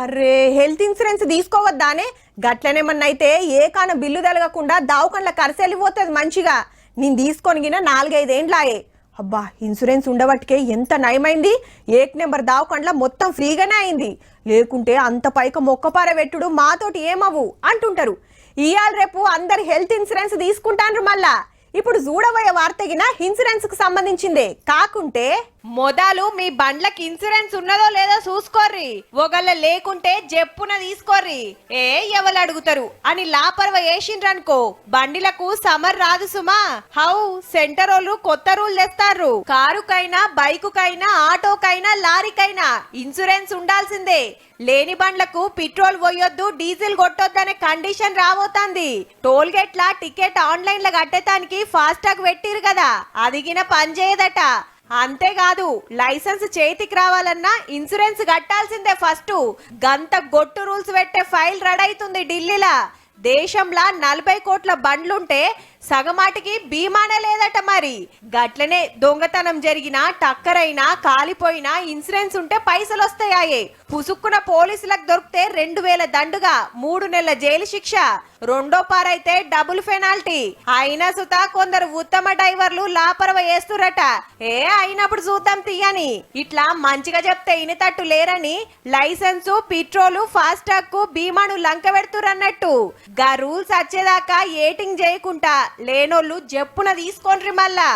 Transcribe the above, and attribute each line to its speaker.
Speaker 1: అరే health insurance తీసుకోవద్దానే గట్లనేమన్నా అయితే ఏ కాన బిల్లు తలగకుండా దావకండ్ల కరసెళ్ళిపోతుంది మంచిగా. నేను తీసుకొనిగిన 4-5 ఏండ్లాయే. అబ్బా ఇన్సూరెన్స్ ఉండబట్టికే ఎంత నయమైంది. ఏక్ నెంబర్ దావకండ్ల మొత్తం ఫ్రీగానే అయింది. లేకుంటే అంత పైక మొక్కపార పెట్టుడు మాతోటి ఏమవు అంటుంటారు. ఇయాల రేపు అందరు హెల్త్ ఇన్సూరెన్స్ తీసుకుంటాండ్రు. మళ్ళా ఇప్పుడు చూడబోయే వార్తగిన ఇన్సూరెన్స్ కు సంబంధించిందే కాకుంటే మొదలు మీ బండ్లకి ఇన్సూరెన్స్ ఉన్నదో లేదో చూసుకోర్రి. ఒకళ్ళ లేకుంటే జప్పున తీసుకోర్రి. ఎవరు అడుగుతారు అని లాపర్వ వేసిండ్రనుకో బండిలకు సమర్ రాదు సుమా. హౌ సెంటర్ వాళ్ళు కొత్త రూల్ తెస్తారు. కారుకైనా బైకుకైనా ఆటోకైనా లారీకైనా ఇన్సూరెన్స్ ఉండాల్సిందే. లేని బండ్లకు పెట్రోల్ పోయొద్దు డీజిల్ కొట్టొద్దనే కండిషన్ రాబోతుంది. టోల్ గేట్ల టికెట్ ఆన్లైన్ లో కట్టేతానికి ఫాస్టాగ్ పెట్టిరు కదా, అదిగిన పని చేయదట. అంతేకాదు లైసెన్స్ చేతికి రావాలన్నా ఇన్సూరెన్స్ కట్టాల్సిందే ఫస్ట్. గంత గొట్టు రూల్స్ పెట్టే ఫైల్ రెడీ అవుతుంది ఢిల్లీలా. దేశంలో 40 కోట్ల బండ్లుంటే సగమాటికి బీమానే లేదట. మరి గట్లనే దొంగతనం జరిగినా టక్కరైనా కాలిపోయినా ఇన్సూరెన్స్ ఉంటే పైసలు వస్తాయే. పుసుక్కున పోలీసులకు దొరికితే 2000 దండుగా 3 నెలల జైలు శిక్ష. రెండో పారైతే డబుల్ పెనాల్టీ. అయినా సుతా కొందరు ఉత్తమ డ్రైవర్లు లాపరవ వేస్తురట. అయినప్పుడు చూద్దాం తీయని. ఇట్లా మంచిగా చెప్తే ఇనితట్టు లేరని లైసెన్సు పెట్రోలు ఫాస్టాగ్ కు బీమాను లంక పెడుతురన్నట్టు. గా రూల్స్ వచ్చేదాకా ఏటింగ్ చేయకుండా లేనోళ్ళు జప్పున తీసుకోండ్రి మళ్ళా.